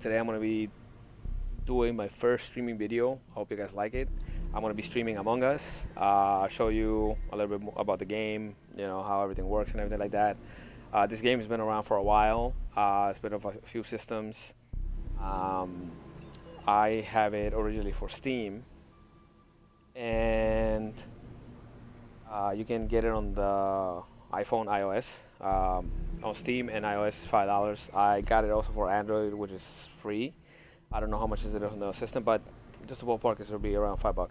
Today I'm going to be doing my first streaming video. Hope you guys like it. I'm going to be streaming Among Us. I'll show you a little bit more about the game, how everything works and everything like that. This game has been around for a while. It's been on a few systems. Um, I have it originally for Steam, and you can get it on the iPhone, iOS. On Steam and iOS, $5. I got it also for Android, which is free. I don't know how much is it on the system, but just a ballpark is will be around $5.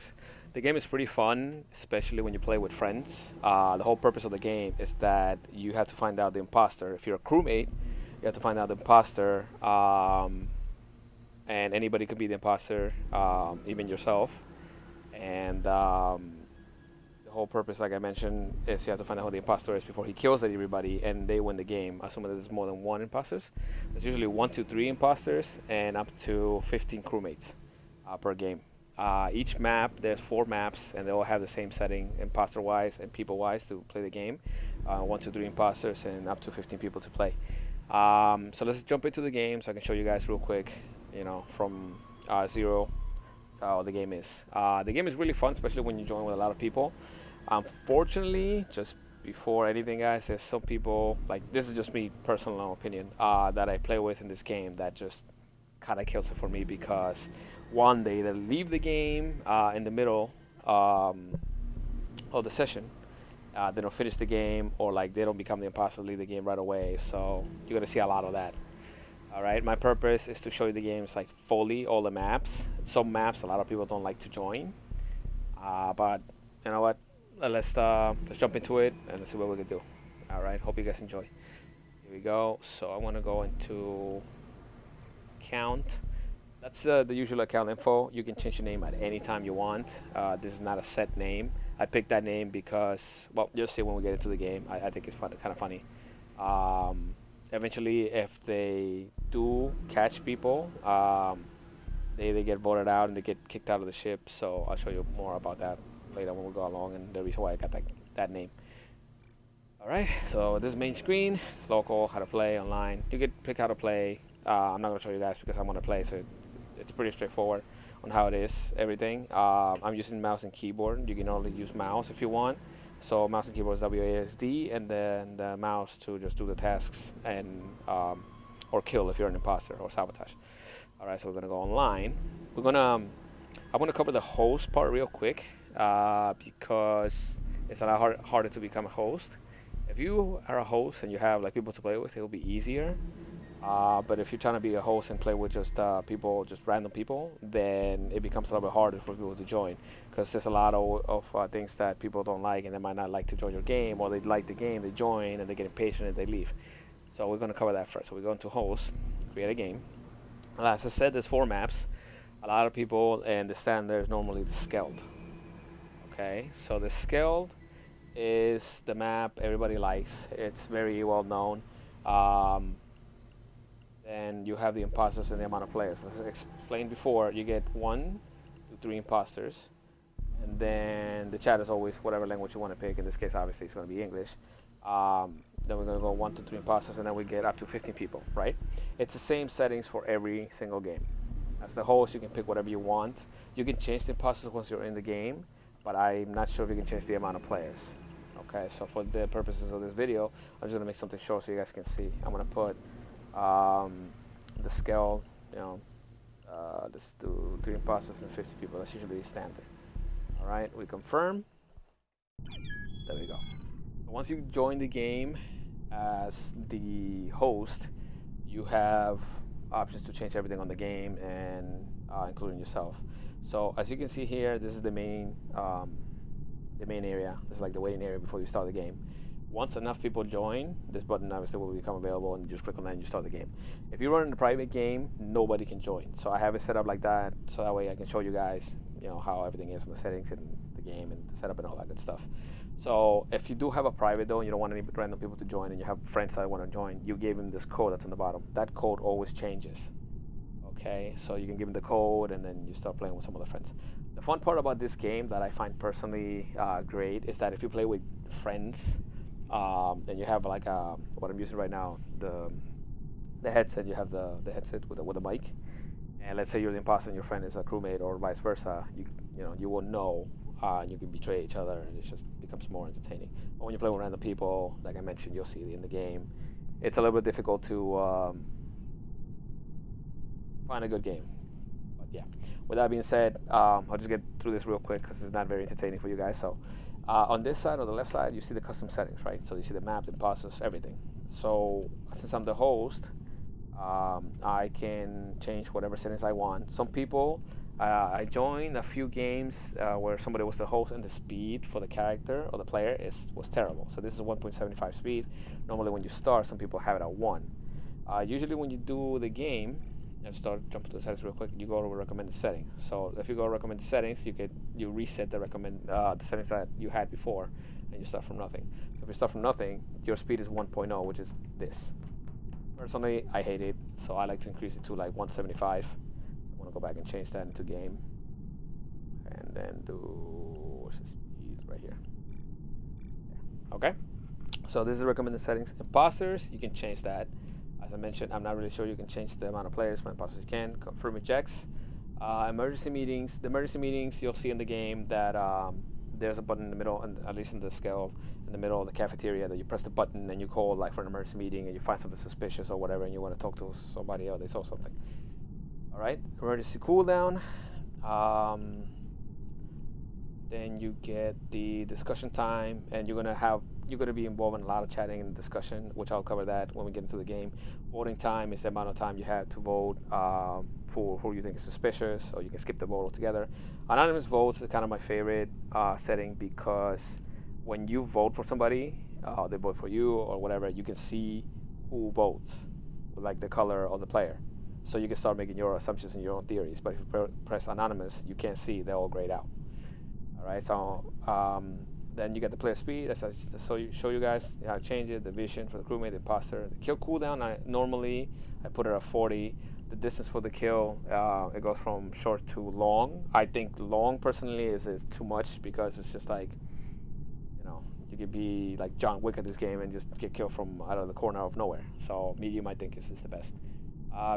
The game is pretty fun, especially when you play with friends. The whole purpose of the game is that you have to find out the imposter. If you're a crewmate, you have to find out the imposter, and anybody could be the imposter, even yourself. And the whole purpose, like I mentioned, is you have to find out who the imposter is before he kills everybody, and they win the game. Assuming that there's more than one imposters. There's usually 1 to 3 imposters and up to 15 crewmates per game. Each map, there's 4 maps, and they all have the same setting, imposter-wise and people-wise, to play the game. 1 to 3 imposters and up to 15 people to play. So let's jump into the game so I can show you guys real quick, from zero how the game is. The game is really fun, especially when you join with a lot of people. Unfortunately, just before anything, guys, there's some people, like, this is just me, personal opinion, that I play with in this game that just kind of kills it for me because, one, they either leave the game in the middle of the session, they don't finish the game, or like they don't become the imposter, leave the game right away. So you're gonna see a lot of that. All right, my purpose is to show you the games like fully, all the maps. Some maps a lot of people don't like to join, but you know what? Let's jump into it and let's see what we can do. All right, hope you guys enjoy. Here we go. So I want to go into account. That's the usual account info. You can change your name at any time you want. This is not a set name. I picked that name because, well, you'll see when we get into the game. I think it's kind of funny. Eventually, if they do catch people, they get voted out and they get kicked out of the ship. So I'll show you more about that later when we go along and the reason why I got that name. All right, so this is main screen, local, how to play online. You can pick how to play. I'm not gonna show you guys because I'm gonna play, so it's pretty straightforward on how it is, everything. I'm using mouse and keyboard. You can only use mouse if you want. So mouse and keyboard is WASD, and then the mouse to just do the tasks and or kill if you're an imposter or sabotage. All right, so we're gonna go online. I'm gonna cover the host part real quick because it's a lot harder to become a host. If you are a host and you have like people to play with, it'll be easier. But if you're trying to be a host and play with just people, just random people, then it becomes a little bit harder for people to join because there's a lot of things that people don't like and they might not like to join your game, or they like the game, they join and they get impatient and they leave. So we're going to cover that first. So we go into host, create a game. As I said, there's 4 maps. A lot of people and the standard is normally the Skeld. Okay, so the Skeld is the map everybody likes. It's very well known. And you have the imposters and the amount of players. As I explained before, you get 1 to 3 imposters, and then the chat is always whatever language you want to pick. In this case, obviously, it's going to be English. Then we're going to go 1 to 3 imposters, and then we get up to 15 people, right? It's the same settings for every single game. As the host, you can pick whatever you want. You can change the imposters once you're in the game, but I'm not sure if you can change the amount of players. Okay, so for the purposes of this video, I'm just going to make something short so you guys can see. I'm going to put the scale, let's do 3 imposters and 50 people. That's usually standard. All right, we confirm. There we go. Once you join the game as the host, you have options to change everything on the game and including yourself. So as you can see here, this is the main area. This is like the waiting area before you start the game. Once enough people join, this button obviously will become available, and you just click on that and you start the game. If you run in a private game, nobody can join. So I have it set up like that, so that way I can show you guys, how everything is in the settings and the game and the setup and all that good stuff. So if you do have a private though, and you don't want any random people to join, and you have friends that want to join, you gave them this code that's on the bottom. That code always changes. Okay, so you can give them the code, and then you start playing with some other friends. The fun part about this game that I find personally great is that if you play with friends, and you have like what I'm using right now, the the headset. You have the headset with the mic, and let's say you're the imposter and your friend is a crewmate, or vice versa. You will know, and you can betray each other, and it just becomes more entertaining. But when you play with random people, like I mentioned, you'll see it in the game. It's a little bit difficult to find a good game. But yeah, with that being said, I'll just get through this real quick because it's not very entertaining for you guys. So on this side, or the left side, you see the custom settings, right? So you see the map, the imposters, everything. So since I'm the host, I can change whatever settings I want. Some people, I joined a few games where somebody was the host and the speed for the character or the player was terrible. So this is 1.75 speed. Normally when you start, some people have it at 1. Usually when you do the game, and jump to the settings real quick, you go to recommended settings. So if you go to recommended settings, you reset the settings that you had before, and you start from nothing. So if you start from nothing, your speed is 1.0, which is this. Personally, I hate it, so I like to increase it to like 175. So I'm gonna go back and change that into game, and then do what's the speed right here. There. Okay. So this is recommended settings. Imposters, you can change that. As I mentioned, I'm not really sure you can change the amount of players, but imposters you can. Confirm ejects. Emergency meetings. The emergency meetings, you'll see in the game that there's a button in the middle, and at least in the scale, in the middle of the cafeteria, that you press the button and you call like for an emergency meeting, and you find something suspicious or whatever, and you want to talk to somebody or they saw something. All right, emergency cooldown. Then you get the discussion time, and you're gonna be involved in a lot of chatting and discussion, which I'll cover that when we get into the game. Voting time is the amount of time you have to vote for who you think is suspicious, or you can skip the vote altogether. Anonymous votes is kind of my favorite setting, because when you vote for somebody, they vote for you or whatever, you can see who votes, like the color of the player. So you can start making your assumptions and your own theories. But if you press anonymous, you can't see; they're all grayed out. All right, so then you get the player speed. That's show you guys how to change it. The vision for the crewmate, the imposter, the kill cooldown. Normally I put it at 40. The distance for the kill, it goes from short to long. I think long personally is too much, because it's just like, you could be like John Wick at this game and just get killed from out of the corner of nowhere. So medium, I think, is the best.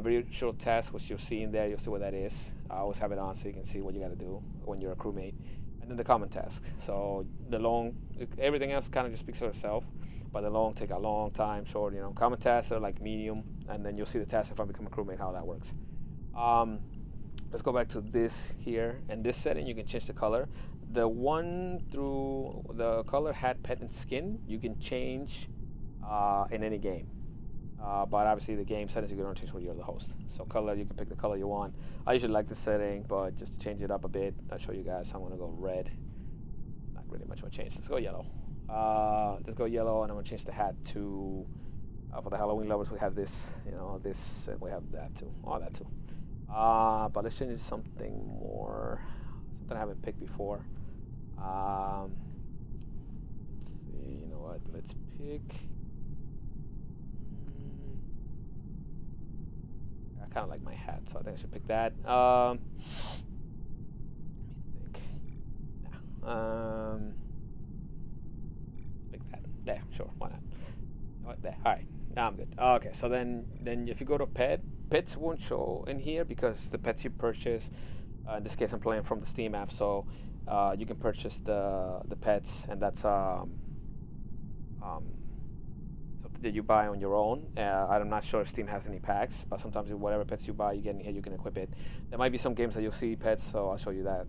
Virtual task, which you'll see in there, you'll see what that is. I always have it on so you can see what you got to do when you're a crewmate. And then the common task. So the long, everything else kind of just speaks for itself, but the long take a long time. Short, common tasks are like medium, and then you'll see the task if I become a crewmate, how that works. Let's go back to this here, and this setting you can change the color. The one through the color, hat, pet, and skin, you can change in any game. But obviously the game settings, you're going to change when you're the host. So color, you can pick the color you want. I usually like this setting, but just to change it up a bit, I'll show you guys. I'm going to go red. Not really much of a change. Let's go yellow. Let's go yellow, and I'm going to change the hat to, for the Halloween lovers, we have this, this, and we have that too. All that too. But let's change it to something more, something I haven't picked before. Let's see, you know what, let's pick. I kind of like my hat, so I think I should pick that. Let me think. Nah. Pick that. There, sure, why not? What, there. All right, now I'm good. Okay, so then if you go to pets won't show in here, because the pets you purchase. In this case, I'm playing from the Steam app, so you can purchase the pets, and that's something that you buy on your own. I'm not sure if Steam has any packs, but sometimes whatever pets you buy, you get in here, you can equip it. There might be some games that you'll see pets, so I'll show you that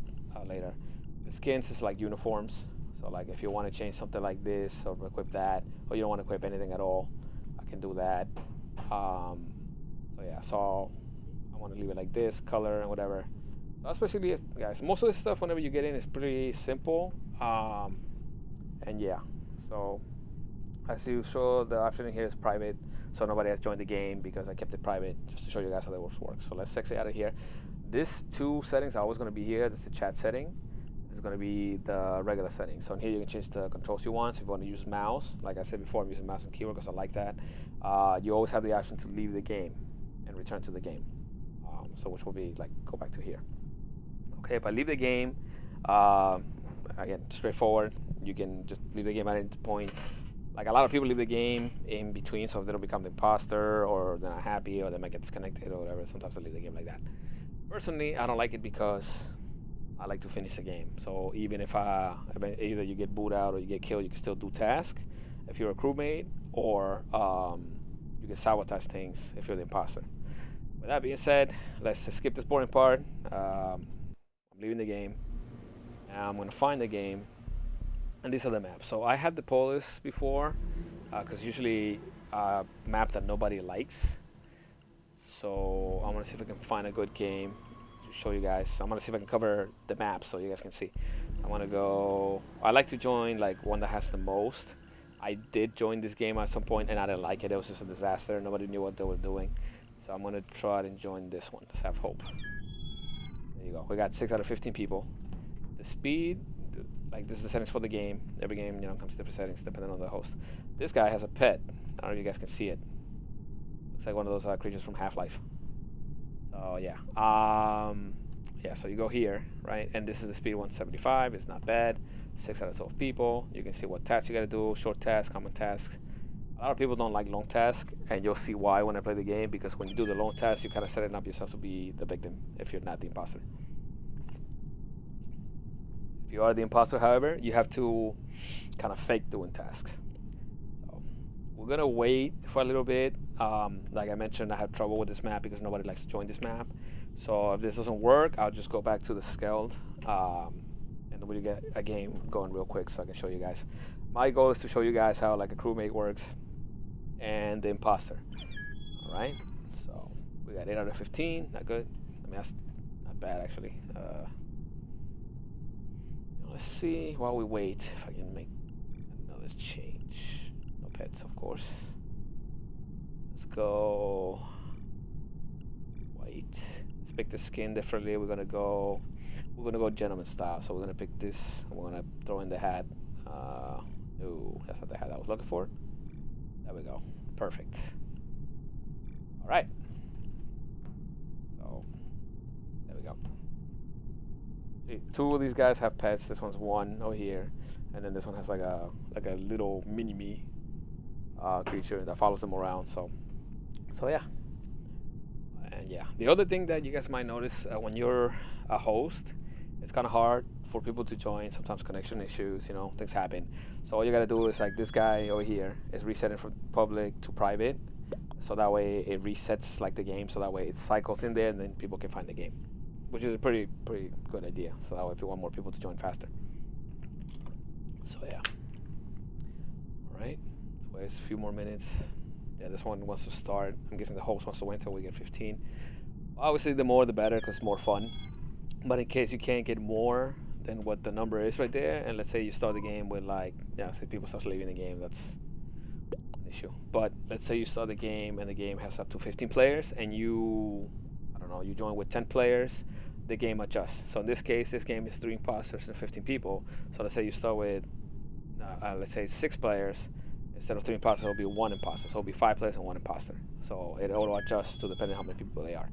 later. The skins is like uniforms, so like if you want to change something like this or equip that, or you don't want to equip anything at all, I can do that. So yeah, so I want to leave it like this, color and whatever. So that's basically it, guys. Most of this stuff, whenever you get in, is pretty simple. And yeah, so as you saw, the option in here is private, so nobody has joined the game, because I kept it private just to show you guys how that works. So let's exit out of here. This two settings are always going to be here. This is the chat setting. This is going to be the regular setting. So in here you can change the controls you want. So if you want to use mouse, like I said before, I'm using mouse and keyboard because I like that. You always have the option to leave the game and return to the game. So which will be like, go back to here. Okay, if I leave the game, again, straightforward. You can just leave the game at any point. Like a lot of people leave the game in between, so if they don't become the imposter, or they're not happy, or they might get disconnected, or whatever. Sometimes they leave the game like that. Personally, I don't like it because I like to finish the game. So even if either you get booed out or you get killed, you can still do tasks if you're a crewmate, or you can sabotage things if you're the imposter. With that being said, let's just skip this boring part. I'm leaving the game. Now I'm gonna find the game, and these are the maps. So I had the polis before, because usually map that nobody likes. So I'm gonna see if I can find a good game to show you guys. I'm gonna see if I can cover the map so you guys can see. I wanna go. I like to join like one that has the most. I did join this game at some point and I didn't like it. It was just a disaster. Nobody knew what they were doing. So I'm gonna try and join this one. Let's have hope. There you go. We got 6 out of 15 people. The speed, like this is the settings for the game. Every game, comes to different settings depending on the host. This guy has a pet. I don't know if you guys can see it. Looks like one of those creatures from Half-Life. So yeah. Yeah, so you go here, right? And this is the speed 175. It's not bad. 6 out of 12 people. You can see what tasks you gotta do. Short tasks, common tasks. A lot of people don't like long tasks, and you'll see why when I play the game, because when you do the long tasks, you kind of setting up yourself to be the victim if you're not the imposter. If you are the imposter, however, you have to kind of fake doing tasks. So we're gonna wait for a little bit. Like I mentioned, I have trouble with this map because nobody likes to join this map. So if this doesn't work, I'll just go back to the Skeld, and we'll get a game going real quick so I can show you guys. My goal is to show you guys how like a crewmate works and the imposter. All right. So we got 8 out of 15. Not good. I mean, that's not bad actually. Let's see while we wait if I can make another change. No pets, of course. Let's go white. Let's pick the skin differently. We're gonna go gentleman style. So we're gonna pick this. And we're gonna throw in the hat. No, that's not the hat I was looking for. There we go. Perfect. All right. So there we go. See, 2 of these guys have pets. This one's 1 over here, and then this one has like a little mini me creature that follows them around. So yeah. And yeah, the other thing that you guys might notice when you're a host, it's kind of hard for people to join. Sometimes connection issues, things happen. So all you gotta do is like this guy over here is resetting from public to private, so that way it resets like the game. So that way it cycles in there, and then people can find the game, which is a pretty good idea. So that way, if you want more people to join faster. So yeah. All right. Let's wait a few more minutes. Yeah, this one wants to start. I'm guessing the host wants to wait until we get 15. Obviously, the more the better, because it's more fun. But in case you can't get more than what the number is right there, and let's say you start the game with say people start leaving the game, that's an issue. But let's say you start the game and the game has up to 15 players, and you join with 10 players, the game adjusts. So in this case, this game is 3 imposters and 15 people. So let's say you start with, let's say 6 players. Instead of 3 imposters, it'll be 1 imposter. So it'll be 5 players and 1 imposter. So it auto adjusts to depending on how many people they are.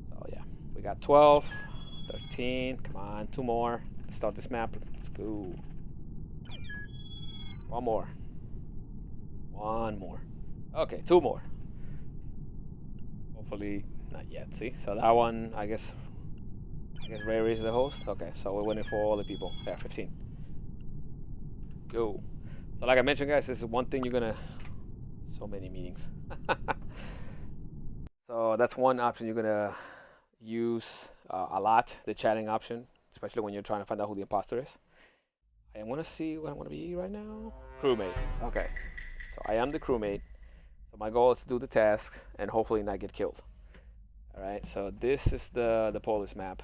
So yeah, we got 12, 13. Come on, 2 more. Let's start this map. Let's go. 1 more. 1 more. Okay, 2 more. Hopefully not yet. See, so that one, I guess Ray is the host. Okay, so we're waiting for all the people. Yeah, 15. Go. So like I mentioned, guys, this is one thing you're gonna. So many meetings. So that's one option you're gonna use a lot, the chatting option, especially when you're trying to find out who the imposter is. I want to see what I want to be right now. Crewmate. Okay. So I am the crewmate. So my goal is to do the tasks and hopefully not get killed. All right. So this is the Polish map.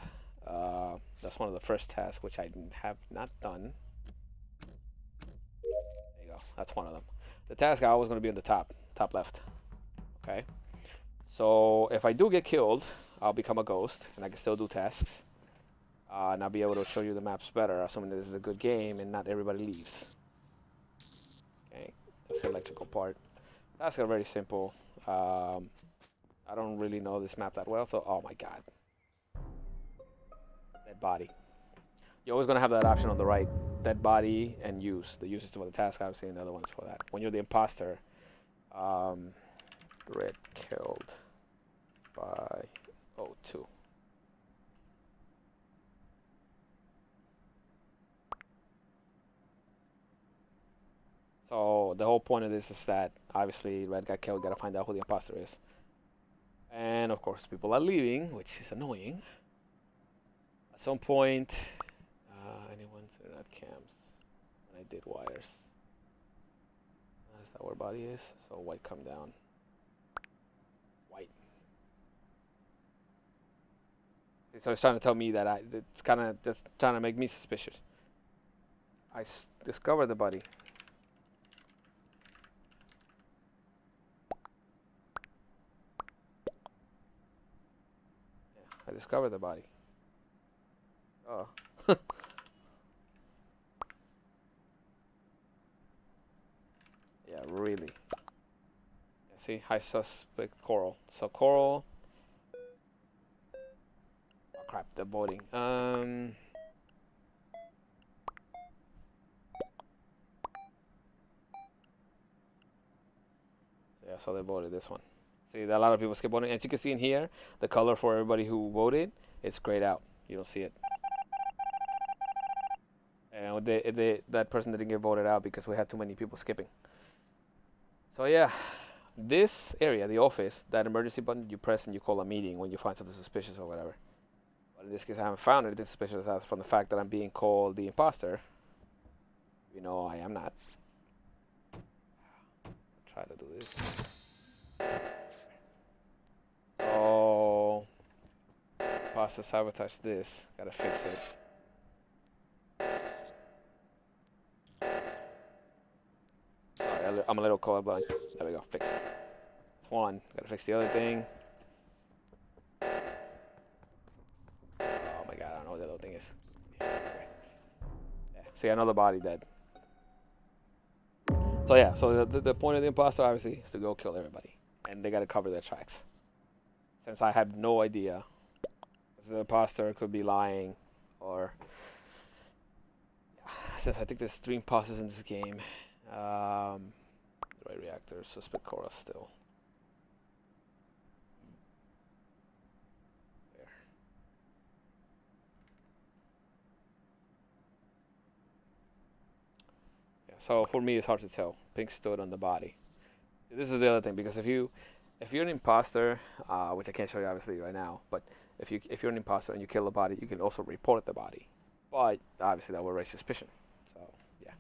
That's one of the first tasks which I have not done. There you go. That's one of them. The task I was going to be on the top left. Okay. So if I do get killed, I'll become a ghost and I can still do tasks. And I'll be able to show you the maps better, assuming this is a good game and not everybody leaves. Okay, that's the electrical part. Tasks are very simple. I don't really know this map that well, so oh my god. Dead body. You're always gonna have that option on the right. dead body and use. The use is for the task, obviously, and the other one's for that. When you're the imposter, red killed by O2. So the whole point of this is that obviously red got killed. Gotta find out who the imposter is. And of course, people are leaving, which is annoying. At some point, anyone's internet cams. And I did wires. Is that where body is? So white come down. White. See, so it's trying to tell me that it's kind of just trying to make me suspicious. I discovered the body. Yeah, I discovered the body. Oh. Yeah, really. Yeah, see, high suspect Coral. So Coral. Oh crap, they're voting. Yeah, so they voted this one. See, a lot of people skip voting. As you can see in here, the color for everybody who voted, it's grayed out. You don't see it. And that person didn't get voted out because we had too many people skipping. So yeah, this area, the office, that emergency button you press and you call a meeting when you find something suspicious or whatever. But in this case, I haven't found anything suspicious from the fact that I'm being called the imposter. You know, I am not. Try to do this. So, imposter sabotage this. Gotta fix it. I'm a little colorblind. There we go, fixed. That's one. Gotta fix the other thing. Oh my god, I don't know what the other thing is. Yeah. See, another body dead. So yeah, so the point of the imposter obviously is to go kill everybody, and they gotta cover their tracks. Since I have no idea, the imposter could be lying, or since I think there's 3 imposters in this game, right reactor, suspect Cora still. There. Yeah, so for me, it's hard to tell. Pink stood on the body. This is the other thing, because if you're an imposter, which I can't show you obviously right now, but if you're an imposter and you kill a body, you can also report the body. But obviously that will raise suspicion. So yeah.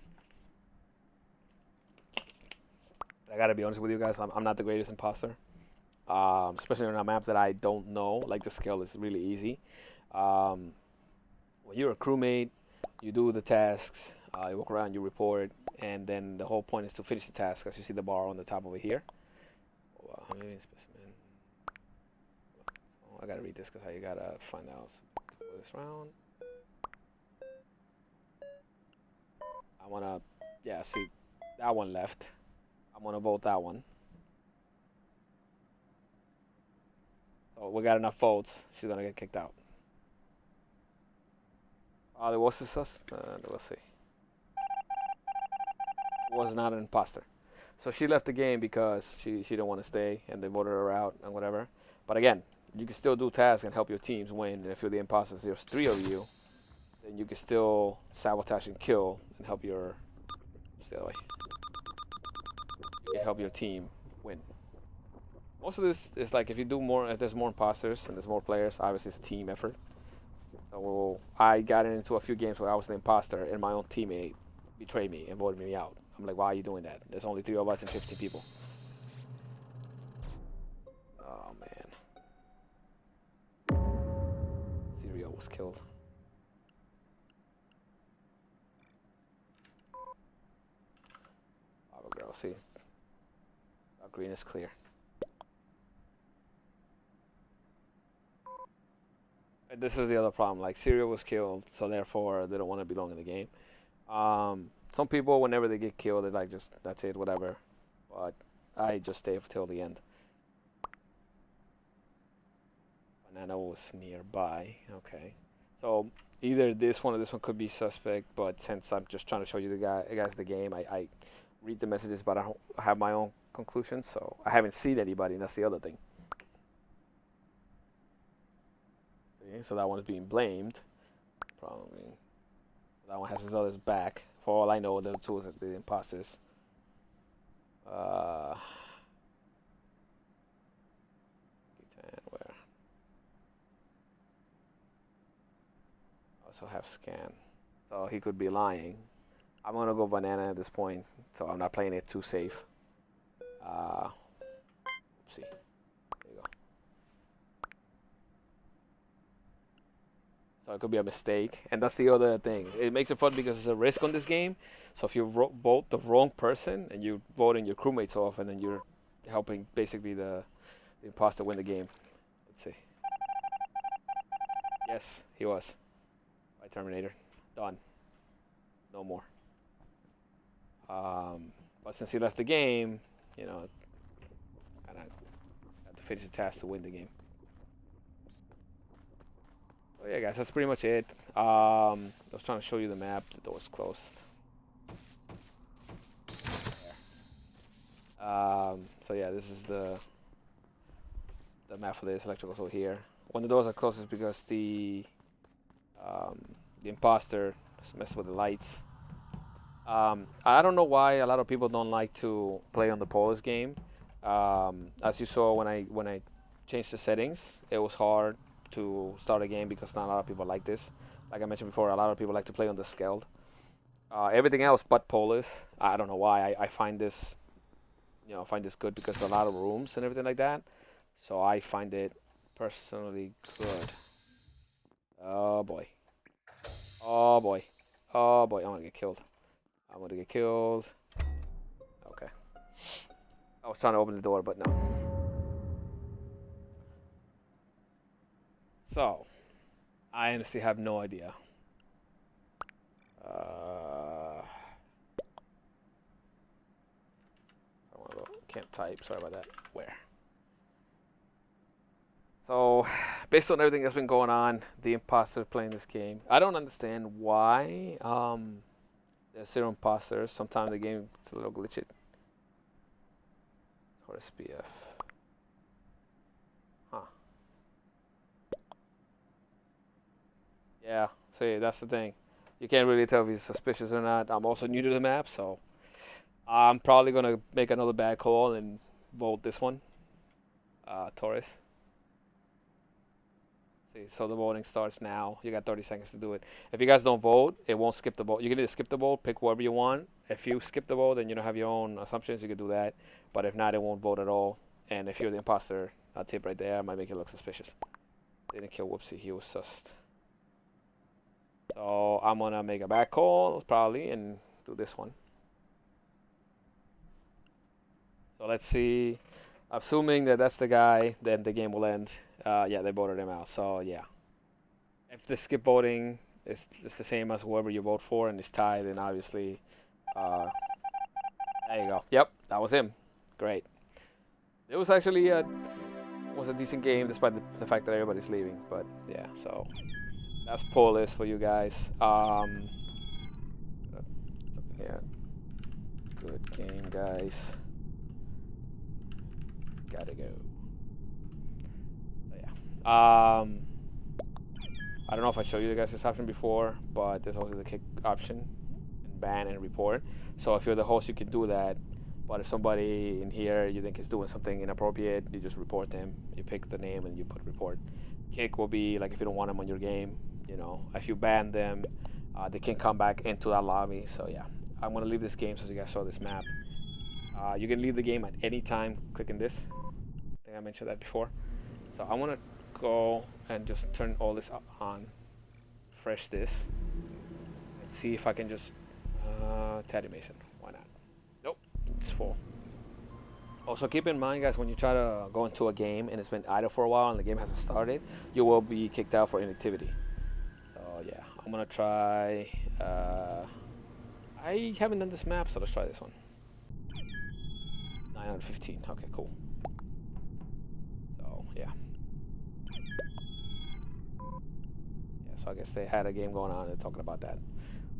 I gotta be honest with you guys, I'm not the greatest imposter. Especially on a map that I don't know, like the skill is really easy. When you're a crewmate, you do the tasks, you walk around, you report, and then the whole point is to finish the task, as you see the bar on the top over here. Maybe specimen. I gotta read this because you gotta find out for this round. I wanna, yeah, see, that one left. I'm gonna vote that one. So we got enough votes. She's gonna get kicked out. There was a let's see. Was not an imposter. So she left the game because she didn't want to stay, and they voted her out and whatever. But again, you can still do tasks and help your teams win. And if you're the imposters, there's 3 of you, then you can still sabotage and kill and help your. Stay away. You can help your team win. Most of this is like if you do more, if there's more imposters and there's more players, obviously it's a team effort. So I got into a few games where I was the imposter and my own teammate betrayed me and voted me out. I'm like, why are you doing that? There's only 3 of us and 15 people. Oh man. Serial was killed. Oh girl, see. Green is clear. And this is the other problem. Like Serial was killed, so therefore they don't want to belong in the game. Some people, whenever they get killed, they're like, just that's it, whatever. But I just stay till the end. Banana was nearby. Okay. So either this one or this one could be suspect, but since I'm just trying to show you guys the game, I read the messages, but I don't have my own conclusions. So I haven't seen anybody, and that's the other thing. See? So that one's being blamed. Probably that one has his other's back. For all I know, the two are the imposters. Where? Also have scan. So he could be lying. I'm gonna go banana at this point, so I'm not playing it too safe. Oopsie. There you go. So it could be a mistake, and that's the other thing. It makes it fun because it's a risk on this game. So if you vote the wrong person and you're voting your crewmates off, and then you're helping basically the imposter win the game. Let's see. Yes, he was. By Terminator. Done. No more. But since he left the game, you know, kind of had to finish the task to win the game. So yeah, guys, that's pretty much it. I was trying to show you the map. The door's closed. So yeah, this is the map for this electrical over here. When the doors are closed, it's because the imposter messed with the lights. I don't know why a lot of people don't like to play on the Polish game. As you saw when I changed the settings, it was hard to start a game because not a lot of people like this. Like I mentioned before, a lot of people like to play on the Skeld. Everything else but Polish, I don't know why. I find this, find this good because there's a lot of rooms and everything like that. So I find it personally good. Oh boy. Oh boy. Oh boy. I'm gonna get killed. I'm gonna get killed. Okay. I was trying to open the door, but no. So, I honestly have no idea. Can't type. Sorry about that. Where? So, based on everything that's been going on, the imposter playing this game, I don't understand why there's zero imposters. Sometimes the game is a little glitchy. Or SPF. Huh. Yeah, see, that's the thing. You can't really tell if he's suspicious or not. I'm also new to the map, so I'm probably going to make another bad call and vote this one. Torres. See, so the voting starts now. You got 30 seconds to do it. If you guys don't vote, it won't skip the vote. You can either skip the vote, pick whoever you want. If you skip the vote and you don't have your own assumptions, you can do that. But if not, it won't vote at all. And if you're the imposter, a tip right there might make you look suspicious. Didn't kill Whoopsie, he was sussed. So I'm gonna make a back call probably and do this one. So let's see. Assuming that that's the guy, then the game will end. Yeah, they voted him out. So yeah, if the skip voting is the same as whoever you vote for and it's tied, then obviously, there you go. Yep, that was him. Great. It was actually a decent game despite the fact that everybody's leaving. But yeah, so that's Polish for you guys. Yeah, good game, guys. Gotta go. So yeah. I don't know if I showed you guys this option before, but there's also the kick option and ban and report. So if you're the host, you can do that. But if somebody in here you think is doing something inappropriate, you just report them. You pick the name and you put report. Kick will be like if you don't want them on your game. If you ban them, they can come back into that lobby. So yeah, I'm gonna leave this game since you guys saw this map. You can leave the game at any time clicking this. I think I mentioned that before. So I want to go and just turn all this on, refresh this, and see if I can just Teddy Mason. Why not? Nope, it's full. Also keep in mind, guys, when you try to go into a game and it's been idle for a while and the game hasn't started, you will be kicked out for inactivity. So yeah, I'm gonna try. I haven't done this map, so let's try this one. 915. Okay, cool. So yeah. So I guess they had a game going on and talking about that.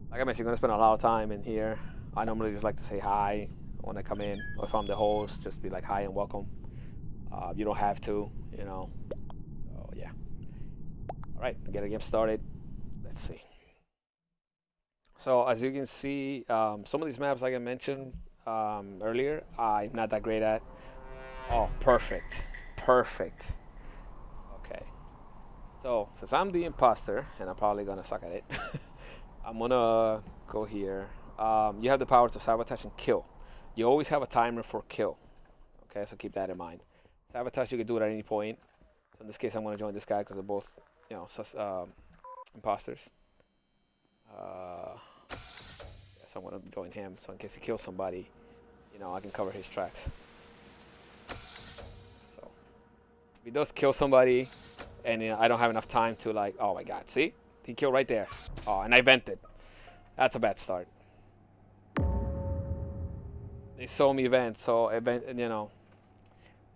Like I mentioned, you're gonna spend a lot of time in here. I normally just like to say hi when I come in, or if I'm the host, just be like hi and welcome. You don't have to, you know. So yeah. All right, get a game started. Let's see. So as you can see, some of these maps, like I mentioned earlier, I'm not that great at. Oh, perfect, perfect. Okay. So since I'm the imposter, and I'm probably gonna suck at it, I'm gonna go here. You have the power to sabotage and kill. You always have a timer for kill. Okay, so keep that in mind. Sabotage, you can do it at any point. So in this case, I'm gonna join this guy because they're both, imposters. So I'm gonna join him. So in case he kills somebody, I can cover his tracks. So if he does kill somebody, and I don't have enough time to like, oh my God, see, he killed right there. Oh, and I vented. That's a bad start. They saw me vent, so event, they're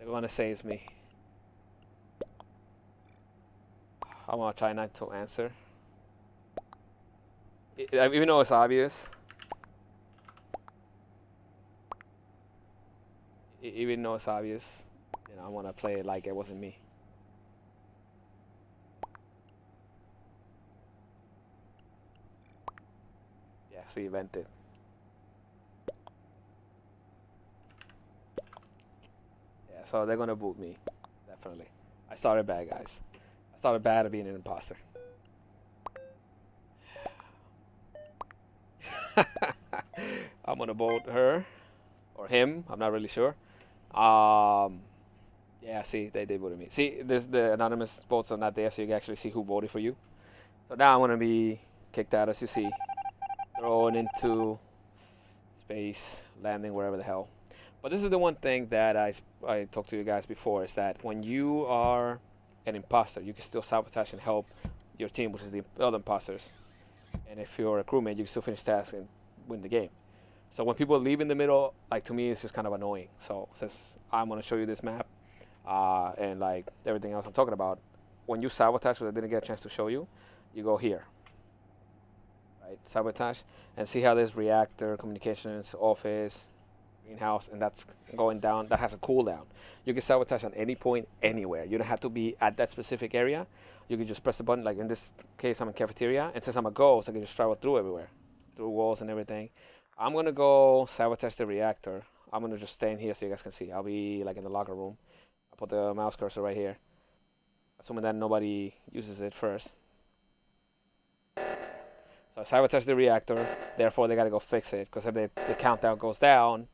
gonna say it's me. I'm gonna try not to answer, even though it's obvious. Even though it's obvious, I want to play it like it wasn't me. Yeah, so you vented. Yeah, so they're gonna boot me, definitely. I started bad, guys. I started bad at being an imposter. I'm gonna vote her or him. I'm not really sure. Yeah, see, they voted me. See, the anonymous votes are not there, so you can actually see who voted for you. So now I'm gonna be kicked out, as you see, thrown into space, landing wherever the hell. But this is the one thing that I talked to you guys before, is that when you are an imposter, you can still sabotage and help your team, which is the other imposters. And if you're a crewmate, you can still finish tasks and win the game. So when people leave in the middle, like, to me, it's just kind of annoying. So since I'm gonna show you this map, and like everything else I'm talking about, when you sabotage, what I didn't get a chance to show you, you go here, right? Sabotage, and see how there's reactor, communications, office, greenhouse, and that's going down. That has a cooldown. You can sabotage at any point, anywhere. You don't have to be at that specific area. You can just press the button. Like in this case, I'm in cafeteria, and since I'm a ghost, I can just travel through everywhere, through walls and everything. I'm gonna go sabotage the reactor. I'm gonna just stay in here so you guys can see. I'll be like in the locker room. I'll put the mouse cursor right here, assuming that nobody uses it first. So I sabotage the reactor. Therefore, they gotta go fix it, because if the countdown goes down,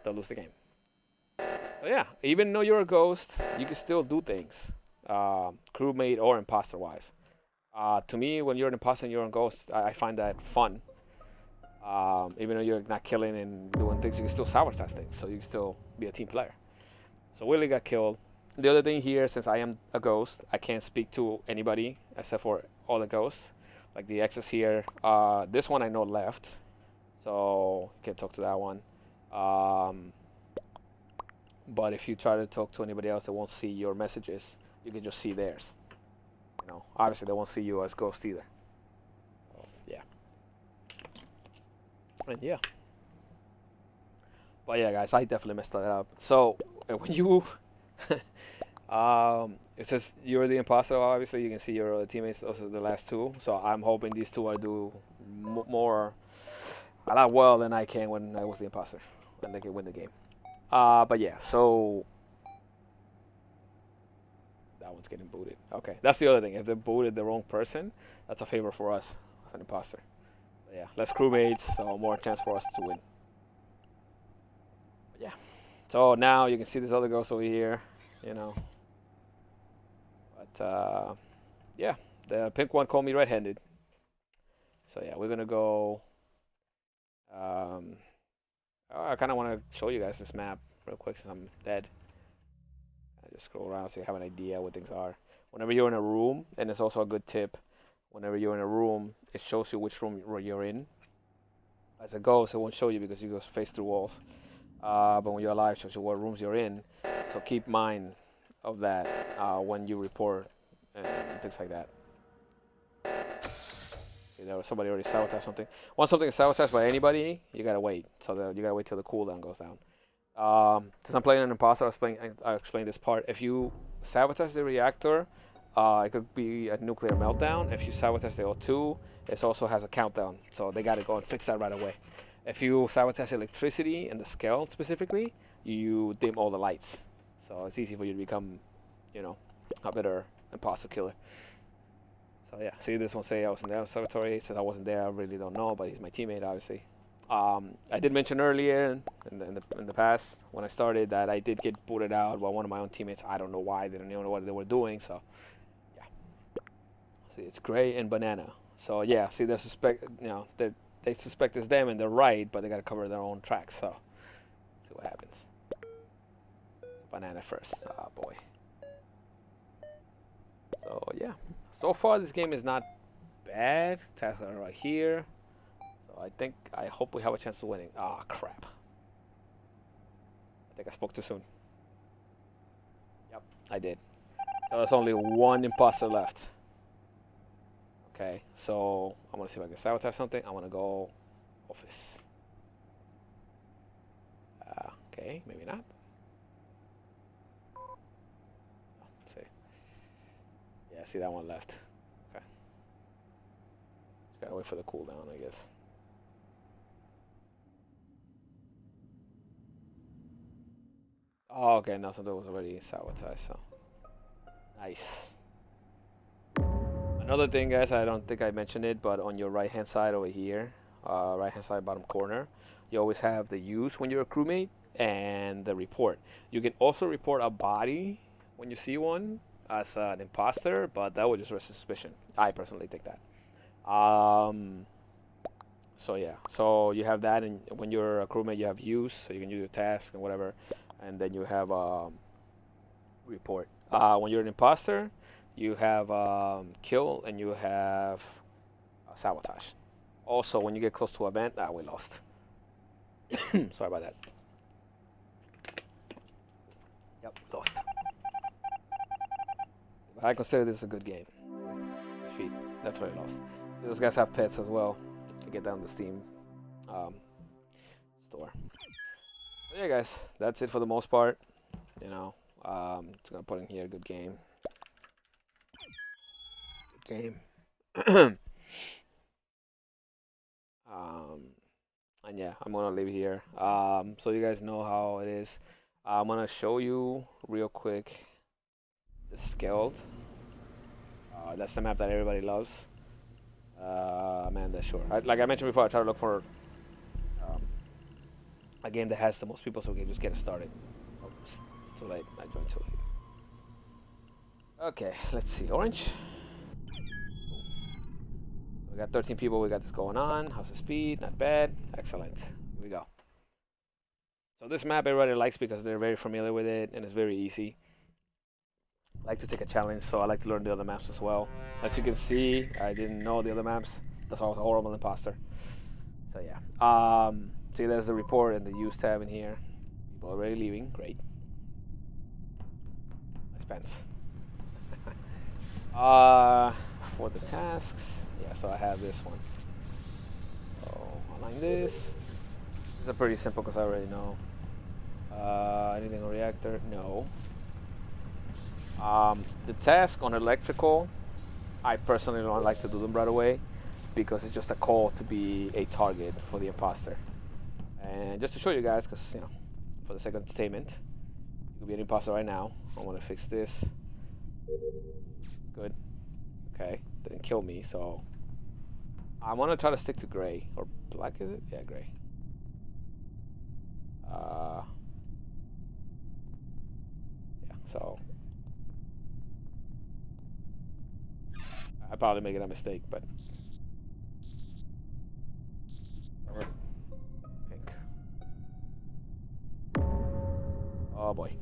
they'll lose the game. So yeah, even though you're a ghost, you can still do things, crewmate or imposter-wise. To me, when you're an imposter and you're a ghost, I find that fun. Even though you're not killing and doing things, you can still sabotage things, so you can still be a team player. So Willie got killed. The other thing here, since I am a ghost, I can't speak to anybody except for all the ghosts. Like the X's here. This one I know left, so you can't talk to that one. But if you try to talk to anybody else, they won't see your messages. You can just see theirs. Obviously they won't see you as ghost either. So, yeah. And yeah. But yeah, guys, I definitely messed that up. So when you, it says you're the imposter. Obviously, you can see your other teammates. Those are the last two. So I'm hoping these two will do a lot well than I can when I was the imposter, and they can win the game. But yeah, so that one's getting booted. Okay, that's the other thing. If they booted the wrong person, that's a favor for us as an imposter. But yeah, less crewmates, so more chance for us to win. But yeah. So now you can see this other ghost over here, But yeah, the pink one called me red-handed. So yeah, we're gonna go. I kind of want to show you guys this map real quick since I'm dead. I just scroll around so you have an idea what things are. Whenever you're in a room, and it's also a good tip, whenever you're in a room, it shows you which room you're in. As a ghost, it won't show you because you go face through walls. But when you're alive, it shows you what rooms you're in. So keep mind of that when you report and things like that. somebody already sabotaged something. Once something is sabotaged by anybody, you gotta wait. So you gotta wait till the cooldown goes down. Since I'm playing an imposter, I'll explain this part. If you sabotage the reactor, it could be a nuclear meltdown. If you sabotage the O2, it also has a countdown. So they gotta go and fix that right away. If you sabotage electricity and the skeleton specifically, you dim all the lights. So it's easy for you to become, a better imposter killer. So yeah, see, this one say I was in the observatory. Since I wasn't there, I really don't know, but he's my teammate, obviously. I did mention earlier in the past when I started that I did get booted out by one of my own teammates. I don't know why. They didn't know what they were doing. So yeah, see, it's gray and banana. So yeah, see, they suspect it's them and they're right, but they gotta cover their own tracks. So see what happens. Banana first. Ah, boy. So yeah, so far this game is not bad. Tasks are right here. So I hope we have a chance of winning. Ah, crap. I think I spoke too soon. Yep, I did. So there's only one imposter left. Okay, so I'm gonna see if I can sabotage something. I'm gonna go office. Okay, maybe not. Let's see. Yeah, see that one left. Okay. Just gotta wait for the cooldown, I guess. Oh, okay, no, so that was already sabotaged, so. Nice. Another thing, guys, I don't think I mentioned it, but on your right-hand side over here, right-hand side bottom corner, you always have the use when you're a crewmate and the report. You can also report a body when you see one as an imposter, but that would just raise suspicion. I personally think that. So yeah, so you have that, and when you're a crewmate, you have use, so you can use your task and whatever, and then you have report. When you're an imposter, you have kill and you have sabotage. Also, when you get close to a vent, we lost. Sorry about that. Yep, lost. But I consider this a good game. Defeat, definitely lost. Those guys have pets as well. To get down the Steam store. So yeah, guys, that's it for the most part. Just gonna put in here good game. Good game. And yeah, I'm gonna leave here. So you guys know how it is. I'm gonna show you real quick the Skeld. That's the map that everybody loves. Man, sure. Like I mentioned before, I try to look for a game that has the most people so we can just get it started. Oh, it's too late. I joined too late. Okay, let's see. Orange. So we got 13 people. We got this going on. How's the speed? Not bad. Excellent. Here we go. So this map everybody likes because they're very familiar with it and it's very easy. I like to take a challenge, so I like to learn the other maps as well. As you can see, I didn't know the other maps. That's why I was a horrible imposter. So yeah. See, there's the report and the use tab in here. People already leaving. Great. Nice pants. For the tasks, yeah. So I have this one. So align this. This is pretty simple because I already know. Anything on reactor? No. The task on electrical, I personally don't like to do them right away because it's just a call to be a target for the imposter. And just to show you guys, because for the sake of entertainment, you could be an imposter right now. I want to fix this. Good. Okay, didn't kill me, so I'm gonna try to stick to gray or black. Is it? Yeah, gray. Yeah. So I probably making a mistake, but pink. Oh boy.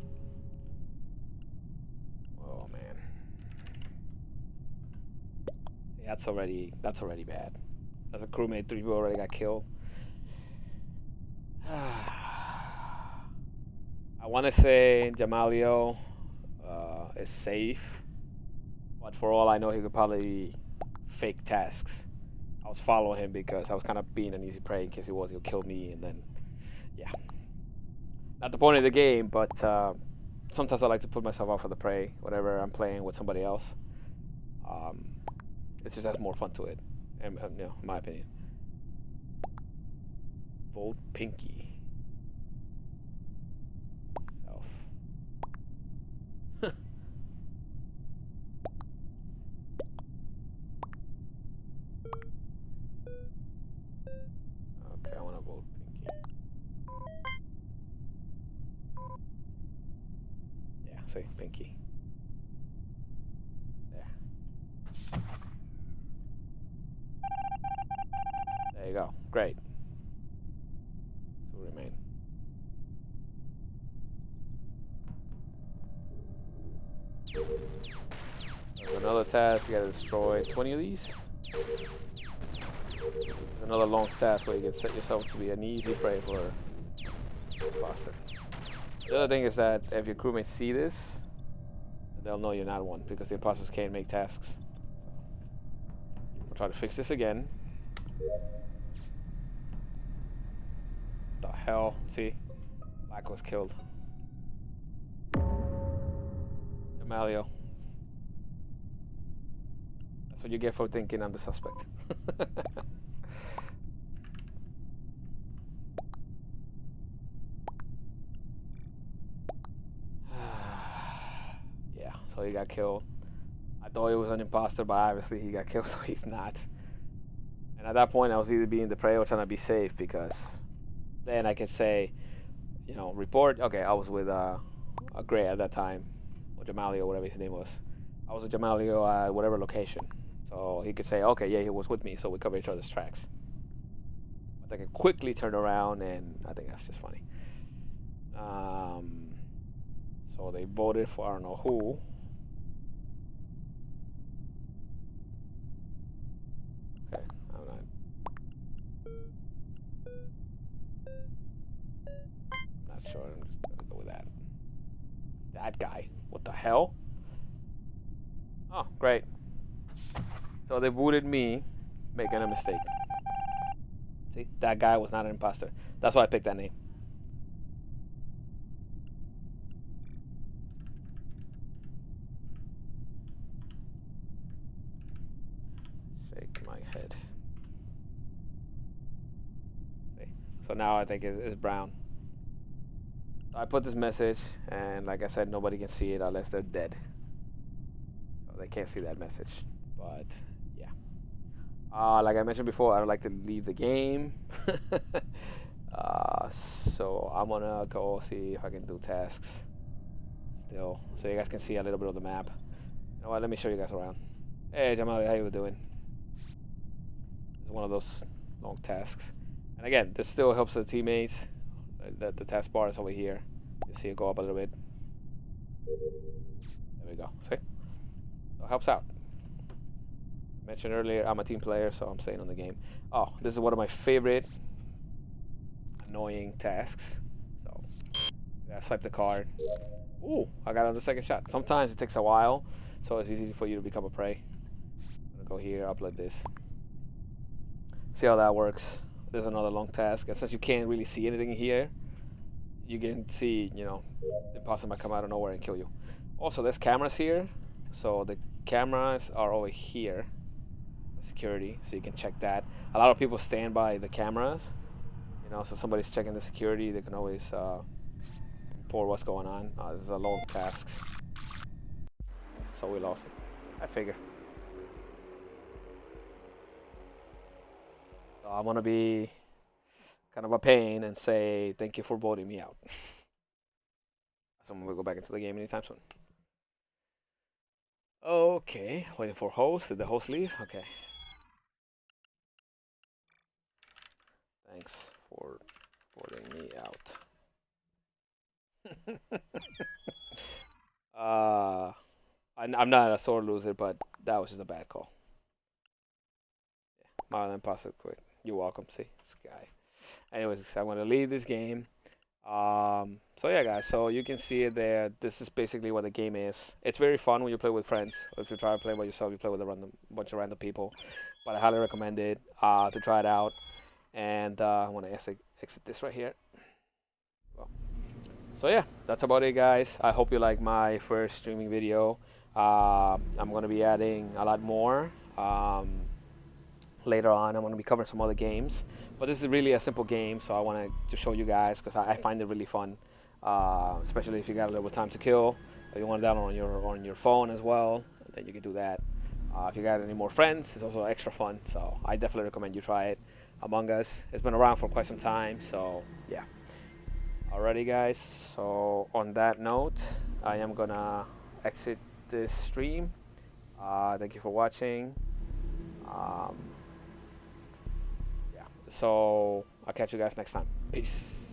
Oh man. See, that's already bad. As a crewmate, 3 people already got killed. I want to say Jamalio is safe, but for all I know, he could probably fake tasks. I was following him because I was kind of being an easy prey in case he'll kill me, and then yeah. Not the point of the game, but sometimes I like to put myself out for the prey whenever I'm playing with somebody else. Um, it just has more fun to it, in my opinion. Vote Pinky. Self. Okay, I want to vote Pinky. Yeah, say Pinky. There. There you go. Great. Two remain. There's another task. You gotta destroy 20 of these. There's another long task where you can set yourself to be an easy prey for imposter. The other thing is that if your crewmates see this, they'll know you're not one because the imposters can't make tasks. I'll try to fix this again. What the hell? See? Black was killed. Amalio. That's what you get for thinking I'm the suspect. Yeah, so he got killed. I thought he was an imposter, but obviously he got killed, so he's not. And at that point, I was either being the prey or trying to be safe because then I could say, report. Okay, I was with a Gray at that time, or Jamali or whatever his name was. I was with Jamalio at whatever location. So he could say, okay, yeah, he was with me, so we cover each other's tracks. But I could quickly turn around, and I think that's just funny. So they voted for I don't know who. Okay, I'm not sure. I'm just gonna go with that. That guy. What the hell? Oh, great. So they voted me, making a mistake. See, that guy was not an imposter. That's why I picked that name. Shake my head. See? So now I think it's brown. So I put this message, and like I said, nobody can see it unless they're dead. So they can't see that message. But yeah. Like I mentioned before, I don't like to leave the game. So I'm gonna go see if I can do tasks still, so you guys can see a little bit of the map. You know what? Let me show you guys around. Hey, Jamal, how you doing? It's one of those long tasks, and again, this still helps the teammates. The task bar is over here. You see it go up a little bit. There we go. See? So it helps out. I mentioned earlier, I'm a team player, so I'm staying on the game. Oh, this is one of my favorite annoying tasks. So, yeah, swipe the card. Ooh, I got on the second shot. Sometimes it takes a while, so it's easy for you to become a prey. I'm gonna go here, upload this. See how that works. There's another long task, and since you can't really see anything here, you can see, the imposter might come out of nowhere and kill you. Also, there's cameras here, so the cameras are over here. Security, so you can check that. A lot of people stand by the cameras, so somebody's checking the security, they can always report what's going on. This is a long task, so we lost it. I figure. So I'm gonna be kind of a pain and say thank you for voting me out. So I'm gonna go back into the game anytime soon. Okay, waiting for host. Did the host leave? Okay. Thanks for voting me out. I'm not a sore loser, but that was just a bad call. Yeah, Marlon imposter quit. You're welcome. See, this guy. Anyways, I'm gonna leave this game. So yeah, guys. So you can see it there. This is basically what the game is. It's very fun when you play with friends. If you try to play by yourself, you play with a random bunch of random people. But I highly recommend it to try it out. And I want to exit this right here. Well, so yeah, that's about it, guys. I hope you like my first streaming video. I'm gonna be adding a lot more. Later on, I'm going to be covering some other games, but this is really a simple game, so I wanted to show you guys because I find it really fun, especially if you got a little time to kill, or you want to download on your phone as well, then you can do that. If you got any more friends, it's also extra fun, so I definitely recommend you try it. Among Us, it's been around for quite some time, so yeah. Alrighty, guys, so on that note, I am gonna exit this stream. Thank you for watching. Um, yeah. So I'll catch you guys next time. Peace.